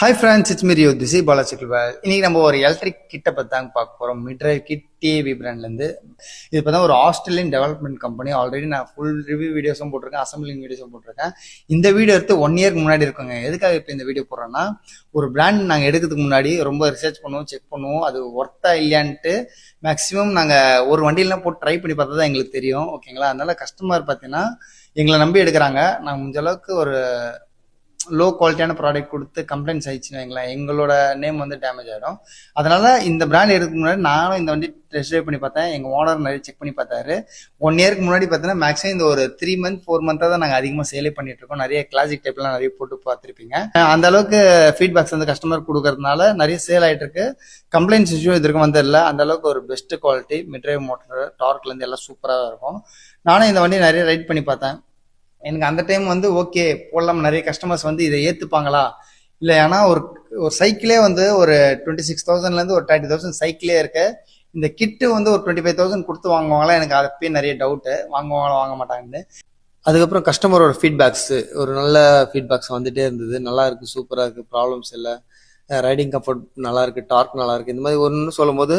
Hi friends, it's me Rio. This is Balachikalwal. இன்னைக்கு நம்ம ஒரு எலக்ட்ரிக் கிட்ட பத்தி தாங்க பார்க்க போறோம். மிட்ரைவ் கிட் டிஏவி பிராண்ட்ல இருந்து. இது இப்பதான் ஒரு ஆஸ்திரேலியன் டெவலப்மெண்ட் கம்பெனி. ஆல்ரெடி நான் ஃபுல் ரிவ்யூ வீடியோஸும் போட்டிருக்கேன், அசம்பிளிங் வீடியோஸும் போட்டிருக்கேன். இந்த வீடியோ எடுத்து 1 இயர்க்கு முன்னாடி இருக்குங்க. எதுக்காக இப்போ இந்த வீடியோ போடுறோம்னா, ஒரு பிராண்ட் நாங்கள் எடுக்கிறதுக்கு முன்னாடி ரொம்ப ரிசர்ச் பண்ணுவோம், செக் பண்ணுவோம், அது ஒர்த்தா இல்லையான்ட்டு மேக்ஸிமம் நாங்கள் ஒரு வண்டியிலாம் போட்டு ட்ரை பண்ணி பார்த்தா தான் எங்களுக்கு தெரியும். ஓகேங்களா? அதனால கஸ்டமர் பார்த்தீங்கன்னா எங்களை நம்பி எடுக்கிறாங்க. நான் முடிஞ்ச அளவுக்கு ஒரு லோ குவாலிட்டியான ப்ராடக்ட் கொடுத்து கம்ப்ளைண்ட்ஸ் ஆயிடுச்சுன்னு வைங்களேன், எங்களோட நேம் வந்து டேமேஜ் ஆகிடும். அதனால இந்த பிராண்ட் எடுக்கிறதுக்கு முன்னாடி நானும் இந்த வண்டி டெஸ்ட் ட்ரைவ் பண்ணி பார்த்தேன். எங்கள் ஓனர் நிறைய செக் பண்ணி பார்த்தாரு. 1 இயர்க்கு முன்னாடி பார்த்தீங்கன்னா மேக்ஸிமம் இந்த ஒரு 3 மந்த் 4 மந்த்தாக தான் நாங்கள் அதிகமாக சேலே பண்ணிட்டு இருக்கோம். நிறைய கிளாசிக் டைப்லாம் நிறைய போட்டு பார்த்துருப்பீங்க. அந்த அளவுக்கு ஃபீட்பேக்ஸ் வந்து கஸ்டமர் கொடுக்கறதுனால நிறைய சேல் ஆகிட்டு இருக்கு. கம்ப்ளைண்ட்ஸ் இஷ்யூ இது இருக்கும் வந்ததில்ல. அந்த அளவுக்கு ஒரு பெஸ்ட் குவாலிட்டி மிட்ரைவ் மோட்டர், டார்க்லேருந்து எல்லாம் சூப்பராக இருக்கும். நானும் இந்த வண்டியை நிறைய ரைட் பண்ணி பார்த்தேன். எனக்கு அந்த டைம் வந்து ஓகே போடலாம், நிறைய கஸ்டமர்ஸ் வந்து இதை ஏற்றுப்பாங்களா இல்லை, ஏன்னா ஒரு ஒரு சைக்கிளே வந்து ஒரு 26,000லேருந்து ஒரு 30,000 சைக்கிளே இருக்கு. இந்த கிட்டு வந்து ஒரு 25,000 கொடுத்து வாங்குவாங்களா, எனக்கு அப்பயே நிறைய டவுட்டு, வாங்குவாங்களா வாங்க மாட்டாங்கன்னு. அதுக்கப்புறம் கஸ்டமரோட ஃபீட்பேக்ஸ் ஒரு நல்ல ஃபீட்பேக்ஸ் வந்துட்டே இருந்தது. நல்லா இருக்கு, சூப்பராக இருக்கு, ப்ராப்ளம்ஸ் இல்லை, ரைடிங் கம்ஃபர்ட் நல்லா இருக்கு, டார்க் நல்லா இருக்கு, இந்த மாதிரி ஒன்று சொல்லும் போது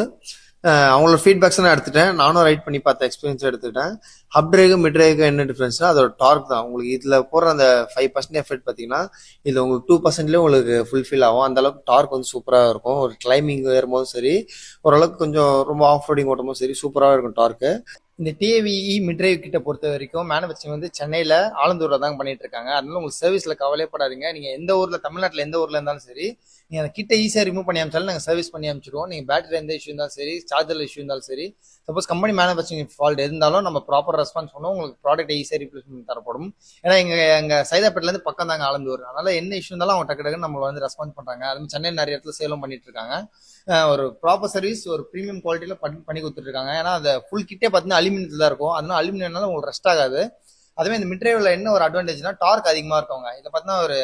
அவங்களோட ஃபீட்பேக்ஸ் நான் எடுத்துட்டேன். நானும் ரைட் பண்ணி பார்த்த எக்ஸ்பீரியன்ஸ் எடுத்துக்கிட்டேன். ஹப் டிரைவுக்கு மிட் டிரைவுக்கு என்ன டிஃப்ரென்ஸ்னா அதோட டார்க் தான். உங்களுக்கு இதில் போடுற அந்த 5% எஃபெக்ட் பார்த்தீங்கன்னா இதில் உங்களுக்கு 2%லேயே உங்களுக்கு ஃபுல்ஃபில் ஆகும். அந்த அளவுக்கு டார்க் வந்து சூப்பராக இருக்கும். ஒரு கிளைம்பிங் ஏறும்போதும் சரி, ஓரளவுக்கு கொஞ்சம் ரொம்ப ஆஃப் ரோடிங் ஓட்டும் சரி, சூப்பராக இருக்கும் டார்க்கு. இந்த டிஏவிஇ மிட்ரைவ் கிட்ட பொறுத்த வரைக்கும் மேனுஃபேக்சரிங் வந்து சென்னையில் ஆலந்தூரில் தான் பண்ணிட்டு இருக்காங்க. அதனால உங்களுக்கு சர்வீஸில் கவலைப்படாதீங்க. நீங்கள் எந்த ஊரில், தமிழ்நாட்டில் எந்த ஊரில் இருந்தாலும் சரி, நீங்கள் அந்த கிட்ட ஈஸியாக ரிமூவ் பண்ணி அமைச்சாலும் நாங்கள் சர்வீஸ் பண்ணி அமைச்சிடுவோம். நீங்கள் பேட்டரி எந்த இஷ்யூ இருந்தாலும் சரி, சார்ஜர் இஷ்யூ இருந்தாலும் சரி, சப்போஸ் கம்பெனி மேனுஃபேக்சரிங் ஃபால்ட் இருந்தாலும் நம்ம ப்ராப்பர் ரெஸ்பான்ஸ் பண்ணுவோம். உங்களுக்கு ப்ராடக்ட் ஈஸியாக ரீப்ளேஸ் பண்ணி தரப்படும். ஏன்னா எங்கள் சைதாப்பேட்டிலேருந்து பக்கம் தாங்க ஆலந்தூர். அதனால என்ன இஷ்யூ இருந்தாலும் அவங்க டக்கு டக்குன்னு நம்மளை வந்து ரெஸ்பான்ஸ் பண்ணுறாங்க. அதுவும் சென்னை நிறைய இடத்துல சேலும் பண்ணிட்டு இருக்காங்க. ஒரு ப்ராப்பர் சர்வீஸ் ஒரு ப்ரீமியம் குவாலிட்டியில் பண்ணி கொடுத்துருக்காங்க. ஏன்னா அந்த ஃபுல் கிட்டே பார்த்தீங்கன்னா அலுமினியத்தில் தான் இருக்கும். அதனால அலுமினியம்னால உங்களுக்கு ரெஸ்ட் ஆகாது. அதுவே இந்த மிட்ரைவில் என்ன ஒரு அட்வான்டேஜ்னா டார்க் அதிகமாக இருக்குங்க. இதை பார்த்தீங்கன்னா ஒரு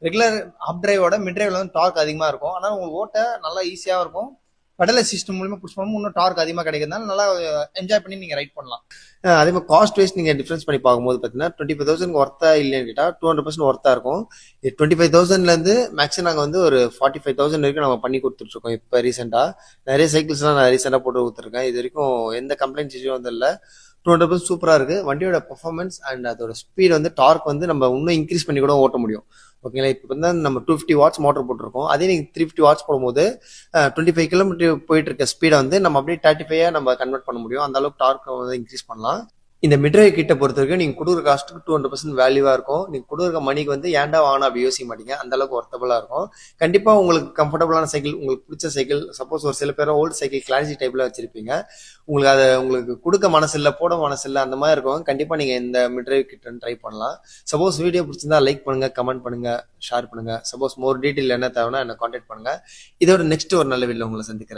ரெகுலர் அப் டிரைவோட மிட் டிரைவ்ல வந்து டார்க் அதிகமாக இருக்கும். அதனால உங்களுக்கு ஓட்ட நல்லா ஈஸியாக இருக்கும். பெடல் சிஸ்டம் மூலமா புஷ் பண்ணும்போது இன்னும் டார்க் அதிகமாக கிடைக்கிறதுனால நல்லா என்ஜாய் பண்ணி நீங்கள் ரைட் பண்ணலாம். அதே மாதிரி காஸ்ட் வைஸ் நீங்கள் டிஃப்ரென்ஸ் பண்ணி பார்க்கும்போது பார்த்தீங்கன்னா 25,000 ஒர்த்தா இல்லைன்னு கேட்டால் 200% ஒர்த்தா இருக்கும். 25,000லேருந்து மேக்ஸிமம் நாங்கள் வந்து ஒரு 45,000 வரைக்கும் நம்ம பண்ணி கொடுத்துட்ருக்கோம். இப்போ ரீசெண்டாக நிறைய சைக்கிள்ஸ்லாம் நான் ரீசெண்டாக போட்டு கொடுத்துருக்கேன். இது வரைக்கும் எந்த கம்ப்ளைண்ட்ஸ் இஷ்யூ வந்து இல்லை. 200% சூப்பராக இருக்குது. வண்டியோட பர்ஃபார்மன்ஸ் அண்ட் அதோட ஸ்பீட் வந்து டார்க் வந்து நம்ம இன்னும் இன்க்ரீஸ் பண்ணி கூட ஓட்ட முடியும். ஓகேங்களா? இப்போ வந்து நம்ம 250 வாட்ஸ் மோட்டர் போட்டிருக்கோம். அதே நீங்கள் 350 வாட்ஸ் போடும்போது 25 கிலோமீட்டர் போயிட்டு இருக்க ஸ்பீடை வந்து நம்ம அப்படியே 35 நம்ம கன்வெர்ட் பண்ண முடியும். அந்த அளவுக்கு டார்க் வந்து இன்க்ரீஸ் பண்ணலாம். இந்த மிட்ரைவ் கிட்ட பொறுத்த வரைக்கும் நீங்கள் கொடுக்குற காஸ்ட்டுக்கு 200% வேல்யூவாக இருக்கும். நீங்கள் கொடுக்குற மணிக்கு வந்து ஏன்டா வாங்கினா அப்படி யோசிக்க மாட்டீங்க. அந்த அளவுக்கு ஒர்த்தபுளாக இருக்கும். கண்டிப்பாக உங்களுக்கு கம்ஃபர்டபுளான சைக்கிள், உங்களுக்கு பிடிச்ச சைக்கிள், சப்போஸ் ஒரு சில பேர் ஓல்டு சைக்கிள் கிளாசிக் டைப்பில் வச்சிருப்பீங்க, உங்களுக்கு அதை உங்களுக்கு கொடுக்க மனசு இல்லை, போட மனசு இல்லை, அந்த மாதிரி இருக்கும். கண்டிப்பாக நீங்கள் இந்த மிட்ரைவ் கிட்ட ட்ரை பண்ணலாம். சப்போஸ் வீடியோ பிடிச்சிருந்தா லைக் பண்ணுங்கள், கமெண்ட் பண்ணுங்கள், ஷேர் பண்ணுங்கள். சப்போஸ் மோர் டீட்டெயில் என்ன தேவைன்னா என்னை கான்டாக்ட் பண்ணுங்கள். இதோட நெக்ஸ்ட் ஒரு நல்ல வீடியோவில் உங்களை சந்திக்கிறேன்.